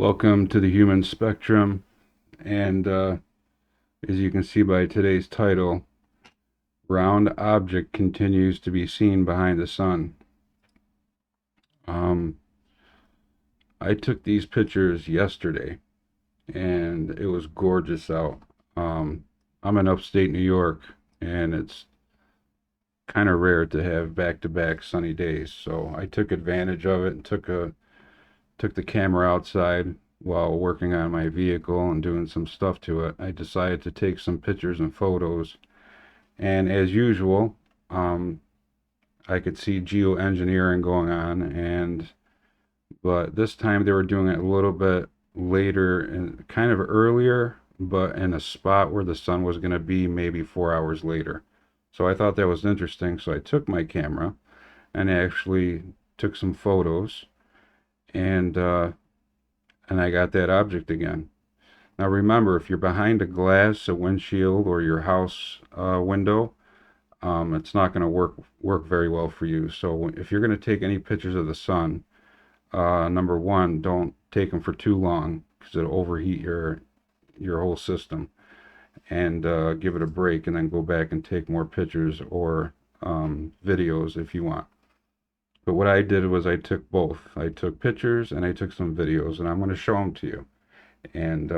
Welcome to the human spectrum, and as you can see by today's title, round object continues to be seen behind the sun. I took these pictures yesterday, and it was gorgeous out. I'm in upstate New York, and it's kind of rare to have back-to-back sunny days, so I took advantage of it and took the camera outside while working on my vehicle and doing some stuff to it. I decided to take some pictures and photos, and as usual, I could see geoengineering going on, but this time they were doing it a little bit later and kind of earlier, but in a spot where the sun was going to be maybe 4 hours later. So I thought that was interesting, so I took my camera and actually took some photos, and I got that object again. Now remember, if you're behind a glass, a windshield, or your house window, it's not going to work very well for you. So if you're going to take any pictures of the sun, number one, don't take them for too long because it'll overheat your whole system. And give it a break, and then go back and take more pictures or videos if you want. But what I did was I took both. I took pictures and I took some videos, and I'm going to show them to you. And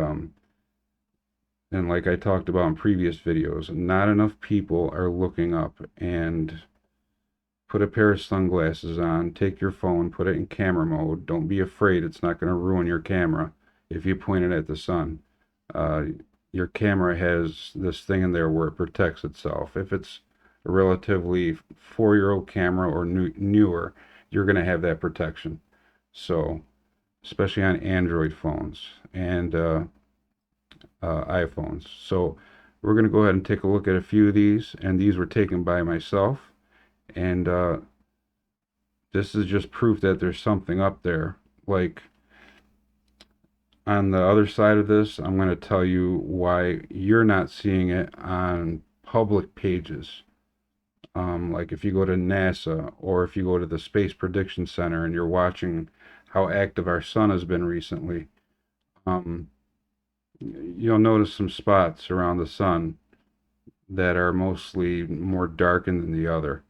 like I talked about in previous videos, not enough people are looking up. And put a pair of sunglasses on, take your phone, put it in camera mode. Don't be afraid, it's not going to ruin your camera if you point it at the sun. Your camera has this thing in there where it protects itself. If it's a relatively 4-year-old camera or newer, you're going to have that protection. So, especially on Android phones and iPhones. So, we're going to go ahead and take a look at a few of these, and these were taken by myself. And this is just proof that there's something up there. Like, on the other side of this, I'm going to tell you why you're not seeing it on public pages. Like if you go to NASA, or if you go to the Space Prediction Center and you're watching how active our sun has been recently, you'll notice some spots around the sun that are mostly more darkened than the other.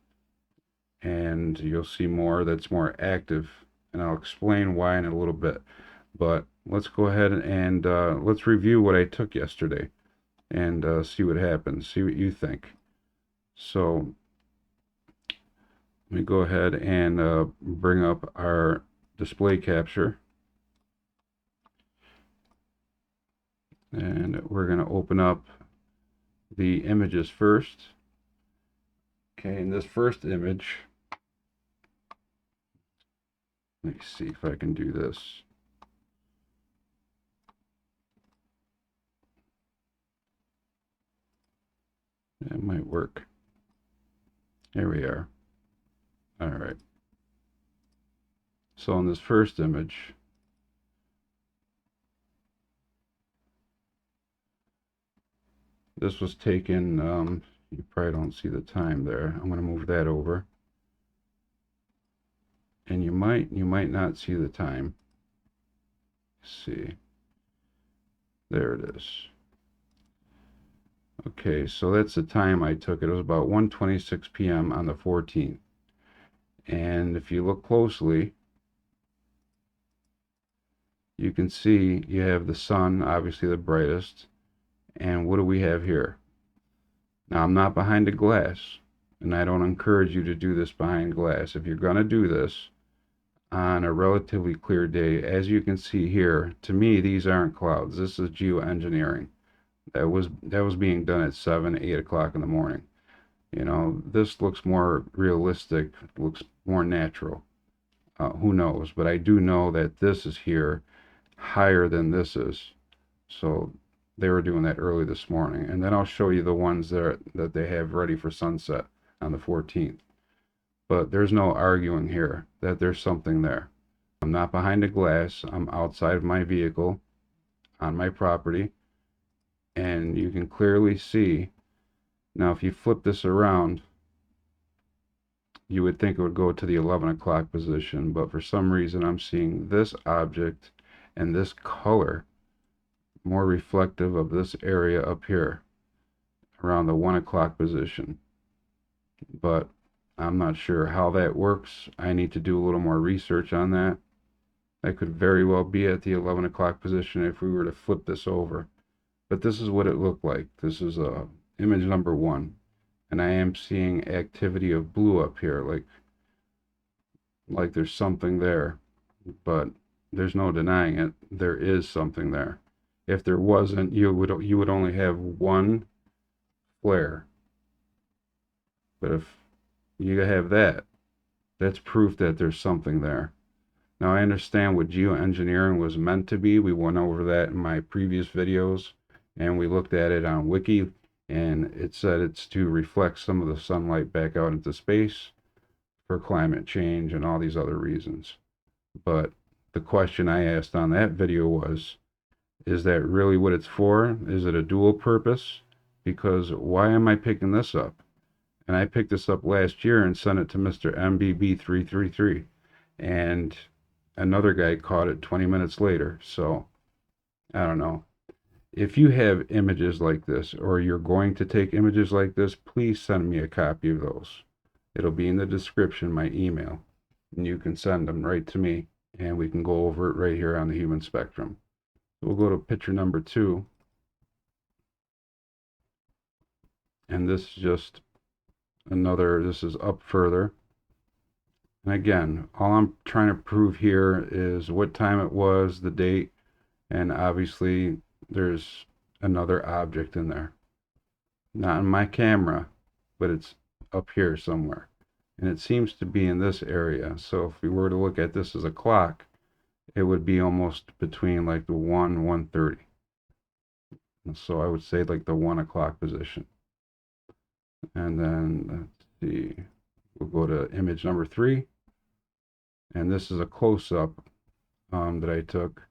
And you'll see more that's more active. And I'll explain why in a little bit. But let's go ahead and let's review what I took yesterday and see what happens, see what you think. So let me go ahead and bring up our display capture. And we're going to open up the images first. Okay, in this first image, let me see if I can do this. That might work. There we are. All right. So in this first image, this was taken, you probably don't see the time there. I'm going to move that over. And you might not see the time. Let's see. There it is. Okay, so that's the time I took. It was about 1:26 p.m. on the 14th. And if you look closely, you can see you have the sun, obviously the brightest. And what do we have here? Now, I'm not behind a glass, and I don't encourage you to do this behind glass. If you're going to do this on a relatively clear day, as you can see here, to me, these aren't clouds. This is geoengineering. That was being done at 7, 8 o'clock in the morning. You know, this looks more realistic, looks more natural. Who knows? But I do know that this is here higher than this is. So they were doing that early this morning. And then I'll show you the ones that they have ready for sunset on the 14th. But there's no arguing here that there's something there. I'm not behind a glass. I'm outside of my vehicle on my property. And you can clearly see. Now, if you flip this around, you would think it would go to the 11 o'clock position. But for some reason, I'm seeing this object and this color more reflective of this area up here around the 1 o'clock position. But I'm not sure how that works. I need to do a little more research on that. That could very well be at the 11 o'clock position if we were to flip this over. But this is what it looked like. This is image number 1. And I am seeing activity of blue up here, like there's something there. But there's no denying it. There is something there. If there wasn't, you would only have one flare. But if you have that, that's proof that there's something there. Now I understand what geoengineering was meant to be. We went over that in my previous videos, and we looked at it on Wiki, and it said it's to reflect some of the sunlight back out into space for climate change and all these other reasons. But the question I asked on that video was, is that really what it's for? Is it a dual purpose? Because why am I picking this up? And I picked this up last year and sent it to Mr. MBB333, and another guy caught it 20 minutes later. So I don't know. If you have images like this, or you're going to take images like this, please send me a copy of those. It'll be in the description, my email, and you can send them right to me, and we can go over it right here on the human spectrum. We'll go to picture number 2, and this is just another, this is up further. And again, all I'm trying to prove here is what time it was, the date, and obviously there's another object in there. Not in my camera, but it's up here somewhere. And it seems to be in this area. So if we were to look at this as a clock, it would be almost between like the 1:30. So I would say like the 1 o'clock position. And then let's see, we'll go to image number 3. And this is a close-up that I took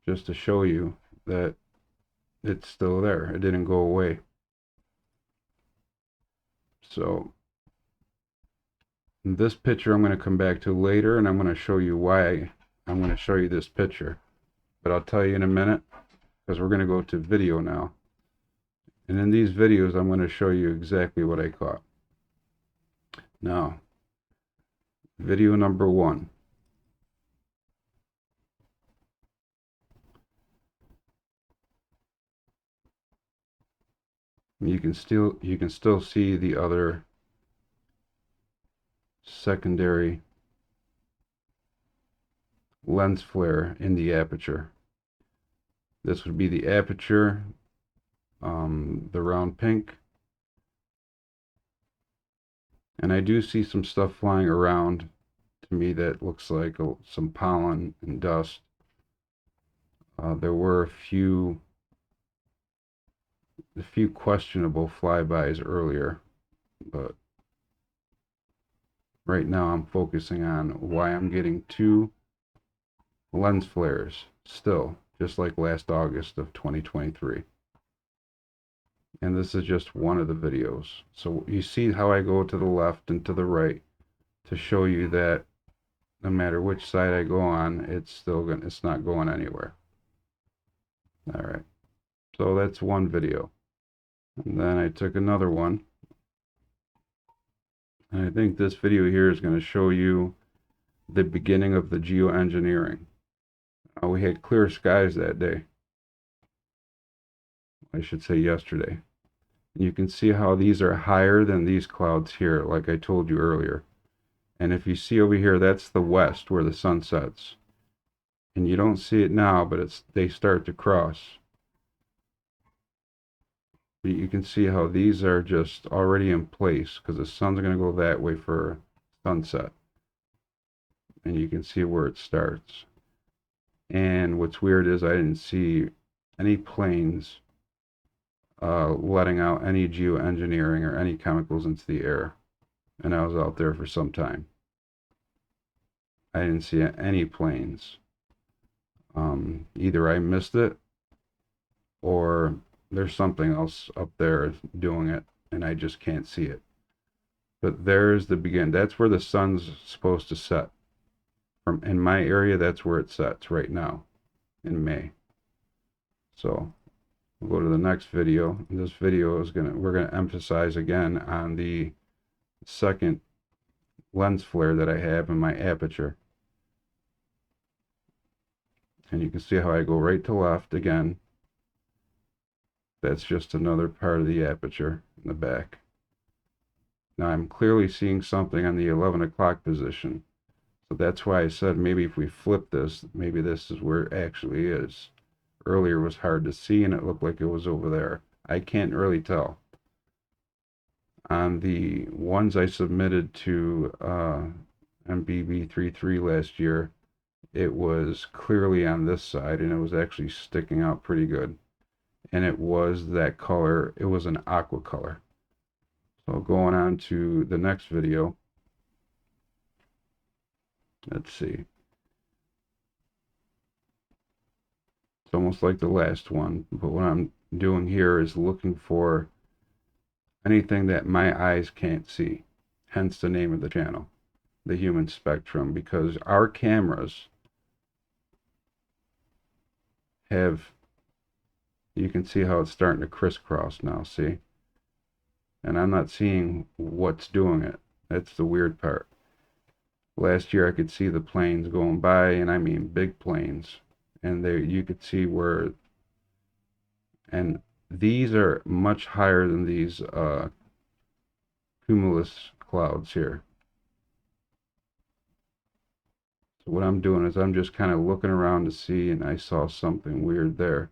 just to show you that it's still there. It didn't go away. So this picture I'm going to come back to later, and I'm going to show you why I'm going to show you this picture. But I'll tell you in a minute, because we're going to go to video now. And in these videos, I'm going to show you exactly what I caught. Now, video number 1. You can still see the other secondary lens flare in the aperture. This would be the aperture, the round pink. And I do see some stuff flying around to me that looks like some pollen and dust. There were a few questionable flybys earlier, but right now I'm focusing on why I'm getting 2 lens flares still, just like last August of 2023. And this is just one of the videos. So you see how I go to the left and to the right to show you that no matter which side I go on, it's not going anywhere. All right. So that's one video. And then I took another one. And I think this video here is going to show you the beginning of the geoengineering. We had clear skies that day. I should say yesterday. And you can see how these are higher than these clouds here, like I told you earlier. And if you see over here, that's the west where the sun sets. And you don't see it now, but they start to cross. But you can see how these are just already in place because the sun's going to go that way for sunset. And you can see where it starts. And what's weird is I didn't see any planes letting out any geoengineering or any chemicals into the air. And I was out there for some time. I didn't see any planes. Either I missed it or there's something else up there doing it and I just can't see it. But there's the begin. That's where the sun's supposed to set. In my area, that's where it sets right now. in May. So we'll go to the next video. This video is we're gonna emphasize again on the second lens flare that I have in my aperture. And you can see how I go right to left again. That's just another part of the aperture in the back. Now I'm clearly seeing something on the 11 o'clock position. So that's why I said maybe if we flip this, maybe this is where it actually is. Earlier was hard to see and it looked like it was over there. I can't really tell. On the ones I submitted to MBB33 last year, it was clearly on this side and it was actually sticking out pretty good. And it was that color, it was an aqua color. So going on to the next video. Let's see. It's almost like the last one, but what I'm doing here is looking for anything that my eyes can't see. Hence the name of the channel, the human spectrum, because our cameras have, you can see how it's starting to crisscross now, see? And I'm not seeing what's doing it. That's the weird part. Last year I could see the planes going by, and I mean big planes. And there you could see where, and these are much higher than these cumulus clouds here. So what I'm doing is I'm just kind of looking around to see, and I saw something weird there.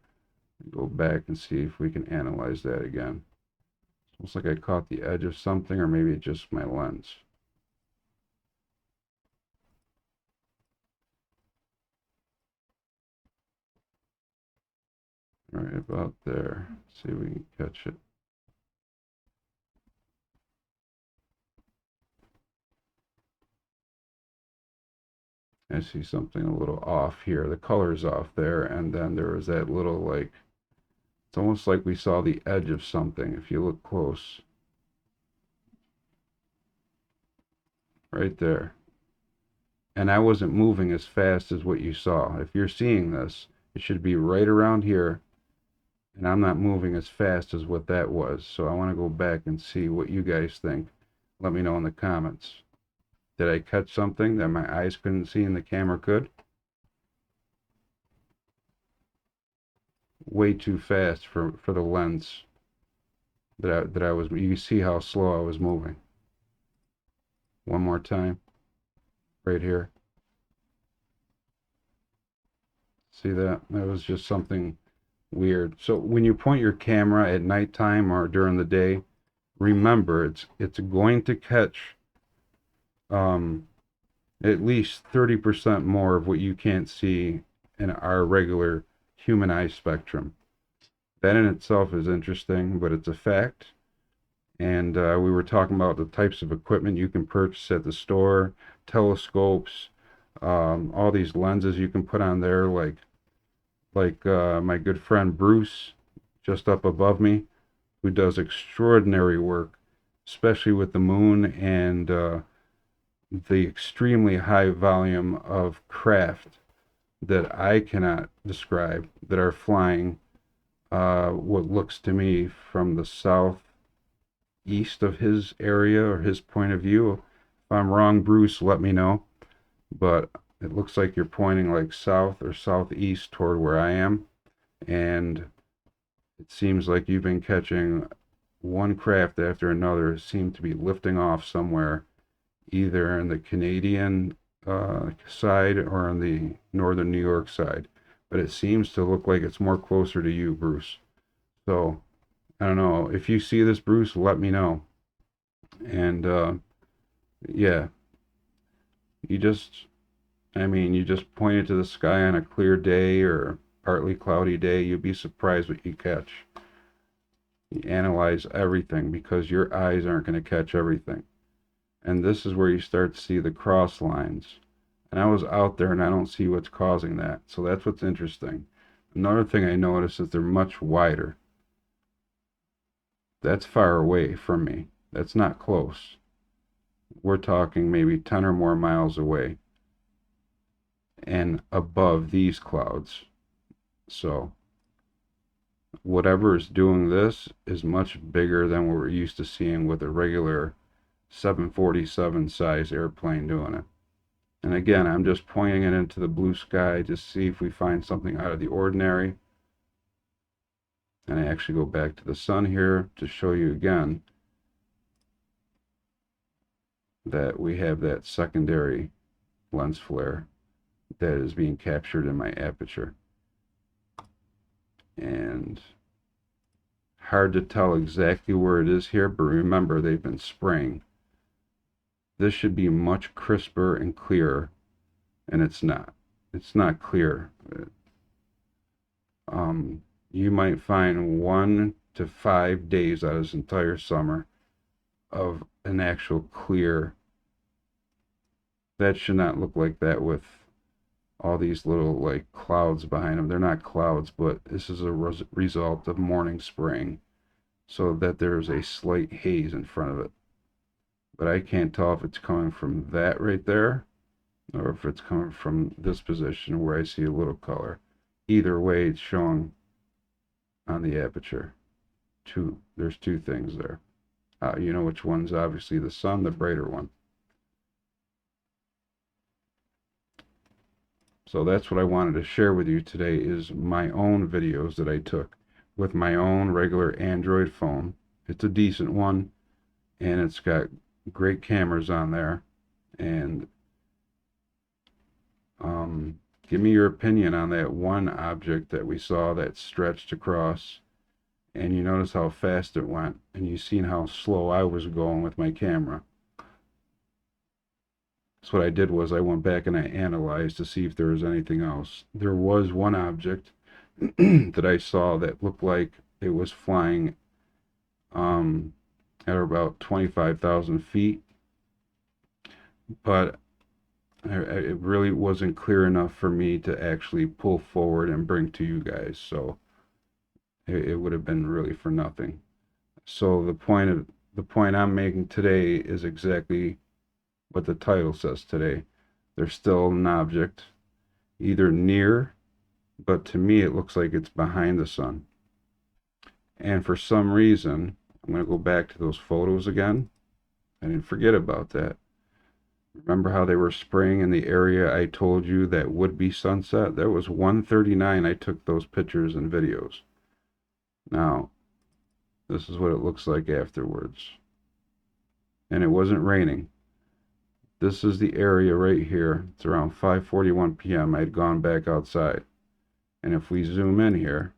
Go back and see if we can analyze that again. It's almost like I caught the edge of something, or maybe it's just my lens. Right about there. See if we can catch it. I see something a little off here. The color's off there, and then there was that little, like, it's almost like we saw the edge of something if you look close. Right there. And I wasn't moving as fast as what you saw. If you're seeing this, it should be right around here, and I'm not moving as fast as what that was. So I want to go back and see what you guys think. Let me know in the comments. Did I catch something that my eyes couldn't see and the camera could? Way too fast for the lens that I was. You see how slow I was moving. One more time. Right here. See that? That was just something weird. So when you point your camera at nighttime or during the day, remember it's going to catch at least 30% more of what you can't see in our regular human eye spectrum. That in itself is interesting, but it's a fact. And we were talking about the types of equipment you can purchase at the store, telescopes, all these lenses you can put on there, like my good friend Bruce, just up above me, who does extraordinary work, especially with the moon and the extremely high volume of craft that I cannot describe that are flying what looks to me from the southeast of his area or his point of view. If I'm wrong, Bruce, let me know. But it looks like you're pointing like south or southeast toward where I am. And it seems like you've been catching one craft after another, seem to be lifting off somewhere, either in the Canadian side or on the northern New York side. But it seems to look like it's more closer to you, Bruce. So I don't know. If you see this, Bruce, let me know. And yeah, you just point it to the sky on a clear day or partly cloudy day, you'd be surprised what you catch. You analyze everything because your eyes aren't going to catch everything. And this is where you start to see the cross lines. And I was out there and I don't see what's causing that. So that's what's interesting. Another thing I noticed is they're much wider. That's far away from me. That's not close. We're talking maybe 10 or more miles away and above these clouds. So whatever is doing this is much bigger than what we're used to seeing with a regular 747 size airplane doing it. And again, I'm just pointing it into the blue sky to see if we find something out of the ordinary. And I actually go back to the sun here to show you again that we have that secondary lens flare that is being captured in my aperture. And hard to tell exactly where it is here, but remember, they've been spraying. This should be much crisper and clearer, and it's not. It's not clear. You might find 1 to 5 days out of this entire summer of an actual clear. That should not look like that with all these little like clouds behind them. They're not clouds, but this is a result of morning spraying, so that there's a slight haze in front of it. But I can't tell if it's coming from that right there or if it's coming from this position where I see a little color. Either way, it's showing on the aperture. There's two things there. You know which one's obviously the sun, the brighter one. So that's what I wanted to share with you today, is my own videos that I took with my own regular Android phone. It's a decent one, and it's got great cameras on there. And give me your opinion on that one object that we saw that stretched across, and you notice how fast it went, and you seen how slow I was going with my camera. So what I did was I went back and I analyzed to see if there was anything else. There was one object that I saw that looked like it was flying at about 25,000 feet, but it really wasn't clear enough for me to actually pull forward and bring to you guys, so it would have been really for nothing. So the point I'm making today is exactly what the title says today. There's still an object either near, but to me it looks like it's behind the sun. And for some reason, I'm going to go back to those photos again. I didn't forget about that. Remember how they were spraying in the area I told you that would be sunset? That was 1:39 I took those pictures and videos. Now, this is what it looks like afterwards. And it wasn't raining. This is the area right here. It's around 5:41 p.m. I'd gone back outside. And if we zoom in here,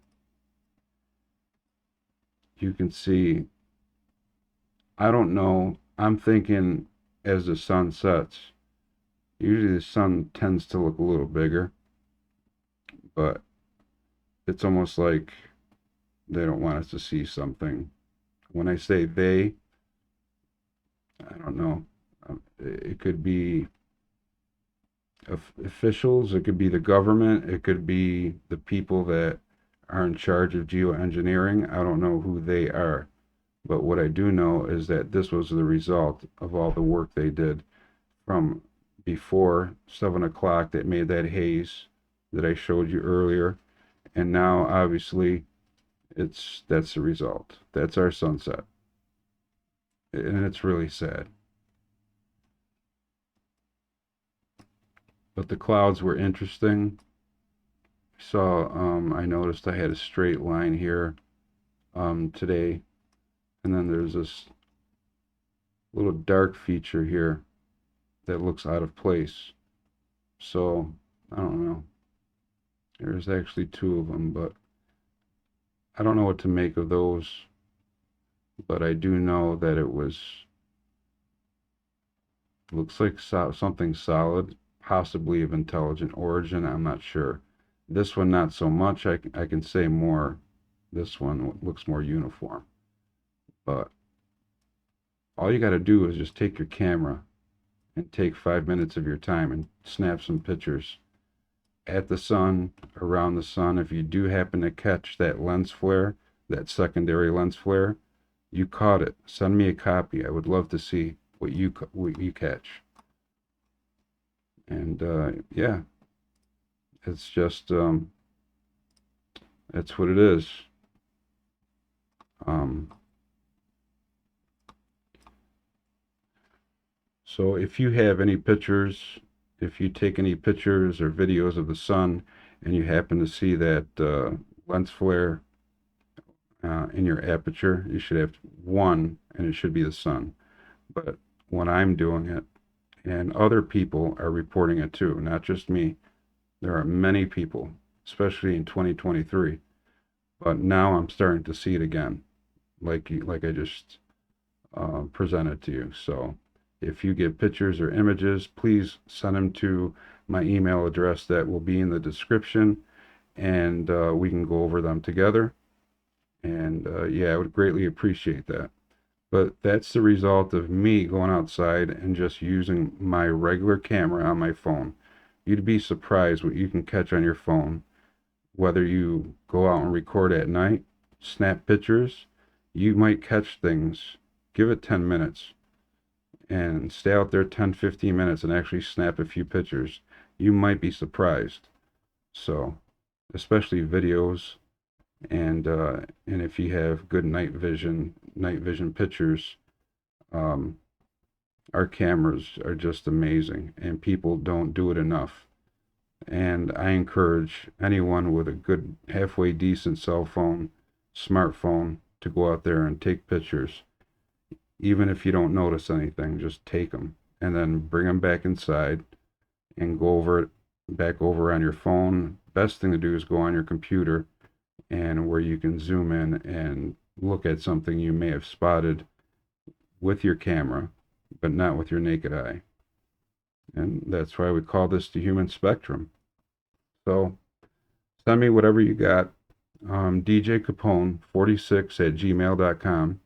you can see, I don't know, I'm thinking as the sun sets, usually the sun tends to look a little bigger, but it's almost like they don't want us to see something. When I say they, I don't know. It could be officials, it could be the government, it could be the people that are in charge of geoengineering. I don't know who they are. But what I do know is that this was the result of all the work they did from before 7 o'clock that made that haze that I showed you earlier. And now, obviously, that's the result. That's our sunset. And it's really sad. But the clouds were interesting. I noticed I had a straight line here today. And then there's this little dark feature here that looks out of place. So, I don't know. There's actually two of them, but I don't know what to make of those. But I do know that it looks like something solid, possibly of intelligent origin. I'm not sure. This one, not so much. I can say more. This one looks more uniform. But all you got to do is just take your camera and take 5 minutes of your time and snap some pictures at the sun, around the sun. If you do happen to catch that lens flare, that secondary lens flare, you caught it. Send me a copy. I would love to see what you catch. And yeah, it's just That's what it is. Um, so if you have any pictures, if you take any pictures or videos of the sun and you happen to see that lens flare in your aperture, you should have one, and it should be the sun. But when I'm doing it, and other people are reporting it too, not just me, there are many people, especially in 2023. But now I'm starting to see it again, like I just presented to you. So if you get pictures or images, please send them to my email address that will be in the description, and we can go over them together. And yeah, I would greatly appreciate that. But that's the result of me going outside and just using my regular camera on my phone. You'd be surprised what you can catch on your phone, whether you go out and record at night, snap pictures, you might catch things. Give it 10 minutes and stay out there 10, 15 minutes and actually snap a few pictures. You might be surprised. So, especially videos, and if you have good night vision pictures, um, our cameras are just amazing, and people don't do it enough. And I encourage anyone with a good, halfway decent cell phone, smartphone, to go out there and take pictures. Even if you don't notice anything, just take them and then bring them back inside and go over it back over on your phone. Best thing to do is go on your computer, and where you can zoom in and look at something you may have spotted with your camera, but not with your naked eye. And that's why we call this the human spectrum. So send me whatever you got. DJ Capone 46 at gmail.com.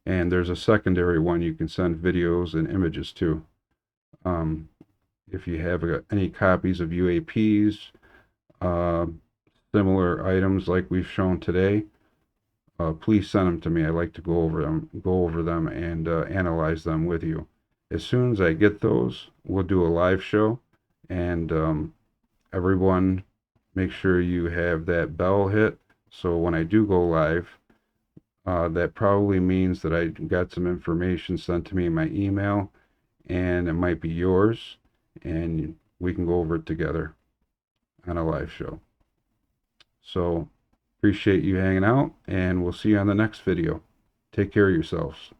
And there's a secondary one you can send videos and images to. Um, if you have any copies of UAPs, uh, similar items like we've shown today, please send them to me. I like to go over them, and analyze them with you. As soon as I get those, we'll do a live show, and everyone, make sure you have that bell hit. So when I do go live, that probably means that I got some information sent to me in my email, and it might be yours, and we can go over it together on a live show. So appreciate you hanging out, and we'll see you on the next video. Take care of yourselves.